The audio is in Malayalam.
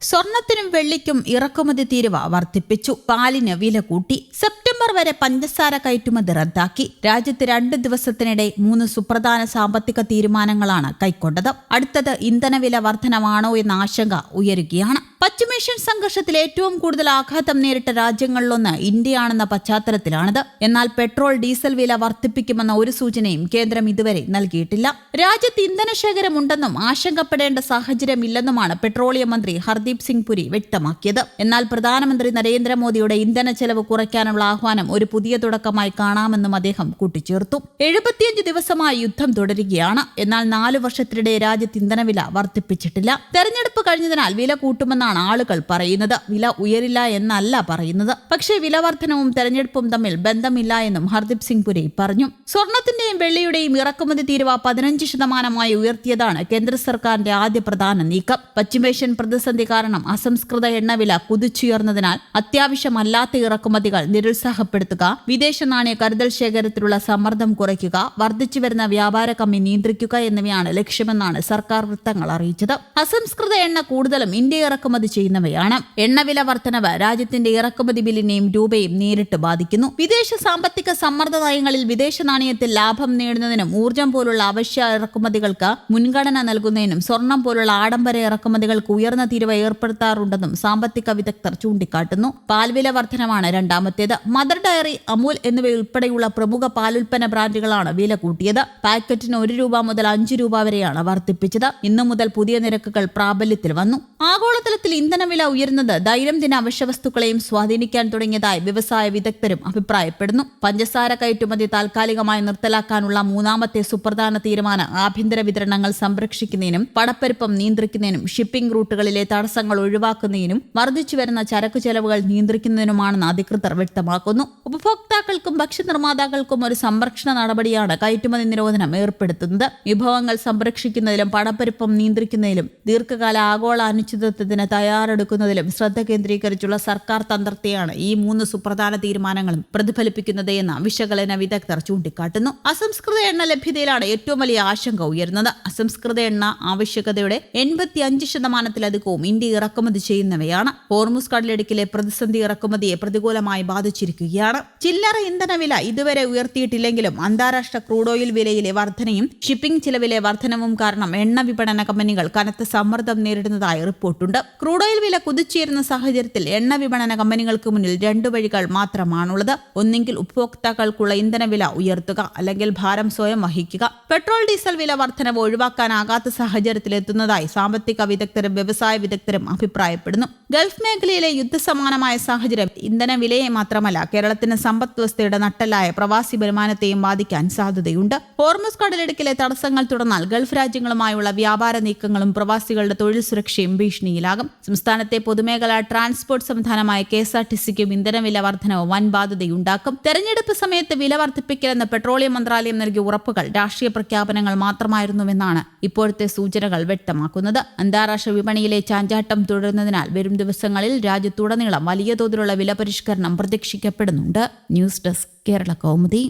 സ്വർണത്തിനും വെള്ളിക്കും ഇറക്കുമതി തീരുവ വർദ്ധിപ്പിച്ചു. പാലിന് വില കൂട്ടി. സെപ്റ്റംബർ വരെ പഞ്ചസാര കയറ്റുമതി റദ്ദാക്കി. രാജ്യത്ത് 2 ദിവസത്തിനിടെ 3 സുപ്രധാന സാമ്പത്തിക തീരുമാനങ്ങളാണ് കൈക്കൊണ്ടത്. അടുത്തത് ഇന്ധനവില വർധനമാണോ എന്ന ആശങ്ക ഉയരുകയാണ്. പശ്ചിമേഷ്യൻ സംഘർഷത്തിൽ ഏറ്റവും കൂടുതൽ ആഘാതം നേരിട്ട രാജ്യങ്ങളിലൊന്ന് ഇന്ത്യയാണെന്ന പശ്ചാത്തലത്തിലാണിത്. എന്നാൽ പെട്രോൾ, ഡീസൽ വില വർദ്ധിപ്പിക്കുമെന്ന ഒരു സൂചനയും കേന്ദ്രം ഇതുവരെ നൽകിയിട്ടില്ല. രാജ്യത്ത് ഇന്ധനശേഖരമുണ്ടെന്നും ആശങ്കപ്പെടേണ്ട സാഹചര്യമില്ലെന്നുമാണ് പെട്രോളിയം മന്ത്രി ഹർദീപ് സിംഗ് പുരി വ്യക്തമാക്കിയത്. എന്നാൽ പ്രധാനമന്ത്രി നരേന്ദ്രമോദിയുടെ ഇന്ധന ചെലവ് കുറയ്ക്കാനുള്ള ആഹ്വാനം ഒരു പുതിയ തുടക്കമായി കാണാമെന്നും അദ്ദേഹം കൂട്ടിച്ചേർത്തു. 75 ദിവസമായി യുദ്ധം തുടരുകയാണ്. എന്നാൽ 4 വർഷത്തിനിടെ രാജ്യത്ത് ഇന്ധനവില വർദ്ധിപ്പിച്ചിട്ടില്ല. തെരഞ്ഞെടുപ്പ് കഴിഞ്ഞതിനാൽ വില കൂട്ടുമെന്നാണ് ആളുകൾ പറയുന്നത്. വില ഉയരില്ല എന്നല്ല പറയുന്നത്. പക്ഷേ വില വർധനവും തെരഞ്ഞെടുപ്പും തമ്മിൽ ബന്ധമില്ല എന്നും ഹർദീപ് സിംഗ് പുരി പറഞ്ഞു. സ്വർണത്തിന്റെയും വെള്ളിയുടെയും ഇറക്കുമതി തീരുവ 15% ഉയർത്തിയതാണ് കേന്ദ്ര സർക്കാരിന്റെ ആദ്യ പ്രധാന നീക്കം. പശ്ചിമേഷ്യൻ പ്രതിസന്ധി കാരണം അസംസ്കൃത എണ്ണവില കുതിച്ചുയർന്നതിനാൽ അത്യാവശ്യമല്ലാത്ത ഇറക്കുമതികൾ നിരുത്സാഹപ്പെടുത്തുക, വിദേശ നാണയ കരുതൽ ശേഖരത്തിലുള്ള സമ്മർദ്ദം കുറയ്ക്കുക, വർദ്ധിച്ചുവരുന്ന വ്യാപാര കമ്മി നിയന്ത്രിക്കുക എന്നിവയാണ് ലക്ഷ്യമെന്നാണ് സർക്കാർ വൃത്തങ്ങൾ അറിയിച്ചത്. അസംസ്കൃത എണ്ണ കൂടുതലും ഇന്ത്യ ഇറക്കുമതി ചെയ്യുന്നവയാണ്. എണ്ണവില വർധനവ് രാജ്യത്തിന്റെ ഇറക്കുമതി ബില്ലിനെയും രൂപയും നേരിട്ട് ബാധിക്കുന്നു. വിദേശ സാമ്പത്തിക സമ്മർദ്ദ നയങ്ങളിൽ വിദേശ നാണയത്തിൽ ലാഭം നേടുന്നതിനും ഊർജ്ജം പോലുള്ള അവശ്യ ഇറക്കുമതികൾക്ക് മുൻഗണന നൽകുന്നതിനും സ്വർണം പോലുള്ള ആഡംബര ഇറക്കുമതികൾക്ക് ഉയർന്ന തീരുവ ഏർപ്പെടുത്താറുണ്ടെന്നും സാമ്പത്തിക വിദഗ്ധർ ചൂണ്ടിക്കാട്ടുന്നു. പാൽവില വർധനമാണ് രണ്ടാമത്തേത്. മദർ ഡയറി, അമൂൽ എന്നിവയുൾപ്പെടെയുള്ള പ്രമുഖ പാലുൽപ്പന്ന ബ്രാൻഡുകളാണ് വില കൂട്ടിയത്. പാക്കറ്റിന് 1 രൂപ മുതൽ 5 രൂപ വരെയാണ് വർദ്ധിപ്പിച്ചത്. ഇന്നു മുതൽ പുതിയ നിരക്കുകൾ പ്രാബല്യത്തിൽ വന്നു. ആഗോളതലത്തിൽ ഇന്ധനവില ഉയരുന്നത് ദൈനംദിന അവശ്യവസ്തുക്കളെയും സ്വാധീനിക്കാൻ തുടങ്ങിയതായി വ്യവസായ വിദഗ്ധരും അഭിപ്രായപ്പെടുന്നു. പഞ്ചസാര കയറ്റുമതി താൽക്കാലികമായി നിർത്തലാക്കാനുള്ള 3ാമത്തെ സുപ്രധാന തീരുമാനം ആഭ്യന്തര വിതരണങ്ങൾ സംരക്ഷിക്കുന്നതിനും പണപ്പെരുപ്പം നിയന്ത്രിക്കുന്നതിനും ഷിപ്പിംഗ് റൂട്ടുകളിലെ തടസ്സങ്ങൾ ഒഴിവാക്കുന്നതിനും വർദ്ധിച്ചുവരുന്ന ചരക്കു ചെലവുകൾ നിയന്ത്രിക്കുന്നതിനുമാണെന്ന് അധികൃതർ വ്യക്തമാക്കുന്നു. ഉപഭോക്താക്കൾക്കും ഭക്ഷ്യനിർമ്മാതാക്കൾക്കും ഒരു സംരക്ഷണ നടപടിയാണ് കയറ്റുമതി നിരോധനം ഏർപ്പെടുത്തുന്നത്. വിഭവങ്ങൾ സംരക്ഷിക്കുന്നതിലും പണപ്പെരുപ്പം നിയന്ത്രിക്കുന്നതിലും ദീർഘകാല ആഗോള അനിശ്ചിതത്വത്തിന് തയ്യാറെടുക്കുന്നതിലും ശ്രദ്ധ കേന്ദ്രീകരിച്ചുള്ള സർക്കാർ തന്ത്രത്തെയാണ് ഈ 3 സുപ്രധാന തീരുമാനങ്ങളും പ്രതിഫലിപ്പിക്കുന്നത് എന്ന് വിശകലന വിദഗ്ധർ ചൂണ്ടിക്കാട്ടുന്നു. അസംസ്കൃത എണ്ണ ലഭ്യതയിലാണ് ഏറ്റവും വലിയ ആശങ്ക ഉയർന്നത്. അസംസ്കൃത എണ്ണ ആവശ്യകതയുടെ 85%-ലധികവും ഇന്ത്യ ഇറക്കുമതി ചെയ്യുന്നവയാണ്. ഹോർമുസ് കടലിടുക്കിലെ പ്രതിസന്ധി ഇറക്കുമതിയെ പ്രതികൂലമായി ബാധിച്ചിരിക്കുകയാണ്. ചില്ലറ ഇന്ധനവില ഇതുവരെ ഉയർത്തിയിട്ടില്ലെങ്കിലും അന്താരാഷ്ട്ര ക്രൂഡ് ഓയിൽ വിലയിലെ വർധനയും ഷിപ്പിംഗ് ചിലവിലെ വർധനവും കാരണം എണ്ണ വിപണന കമ്പനികൾ കനത്ത സമ്മർദ്ദം നേരിടുന്നതായി റിപ്പോർട്ടുണ്ട്. ക്രൂഡ് ഓയിൽ വില കുതിച്ചുയരുന്ന സാഹചര്യത്തിൽ എണ്ണ വിപണന കമ്പനികൾക്ക് മുന്നിൽ 2 വഴികൾ മാത്രമാണുള്ളത്. ഒന്നെങ്കിൽ ഉപഭോക്താക്കൾക്കുള്ള ഇന്ധനവില ഉയർത്തുക, അല്ലെങ്കിൽ ഭാരം സ്വയം വഹിക്കുക. പെട്രോൾ, ഡീസൽ വില വർധനവ് ഒഴിവാക്കാനാകാത്ത സാഹചര്യത്തിലെത്തുന്നതായി സാമ്പത്തിക വിദഗ്ധരും വ്യവസായ വിദഗ്ധരും അഭിപ്രായപ്പെടുന്നു. ഗൾഫ് മേഖലയിലെ യുദ്ധസമാനമായ സാഹചര്യം ഇന്ധനവിലയെ മാത്രമല്ല കേരളത്തിന് സമ്പദ് വ്യവസ്ഥയുടെ നട്ടെല്ലായ പ്രവാസി വരുമാനത്തെയും ബാധിക്കാൻ സാധ്യതയുണ്ട്. ഹോർമുസ് കടലിടുക്കിലെ തടസ്സങ്ങൾ തുടർന്നാൽ ഗൾഫ് രാജ്യങ്ങളുമായുള്ള വ്യാപാര നീക്കങ്ങളും പ്രവാസികളുടെ തൊഴിൽ സുരക്ഷയും ഭീഷണിയിലാകും. സംസ്ഥാനത്തെ പൊതുമേഖലാ ട്രാൻസ്പോർട്ട് സംവിധാനമായ KSRTCക്കും ഇന്ധനവില വർധനവ് വൻ ബാധ്യതയുണ്ടാക്കും. തെരഞ്ഞെടുപ്പ് സമയത്ത് വില വർദ്ധിപ്പിക്കലെന്ന് പെട്രോളിയം മന്ത്രാലയം നൽകിയ ഉറപ്പുകൾ രാഷ്ട്രീയ പ്രഖ്യാപനങ്ങൾ മാത്രമായിരുന്നുവെന്നാണ് ഇപ്പോഴത്തെ സൂചനകൾ വ്യക്തമാക്കുന്നത്. അന്താരാഷ്ട്ര വിപണിയിലെ ചാഞ്ചാട്ടം തുടരുന്നതിനാൽ വരും ദിവസങ്ങളിൽ രാജ്യത്തുടനീളം വലിയ തോതിലുള്ള വില പരിഷ്കരണം പ്രതീക്ഷിക്കപ്പെടുന്നുണ്ട്. News desk, Kerala Kaumudi.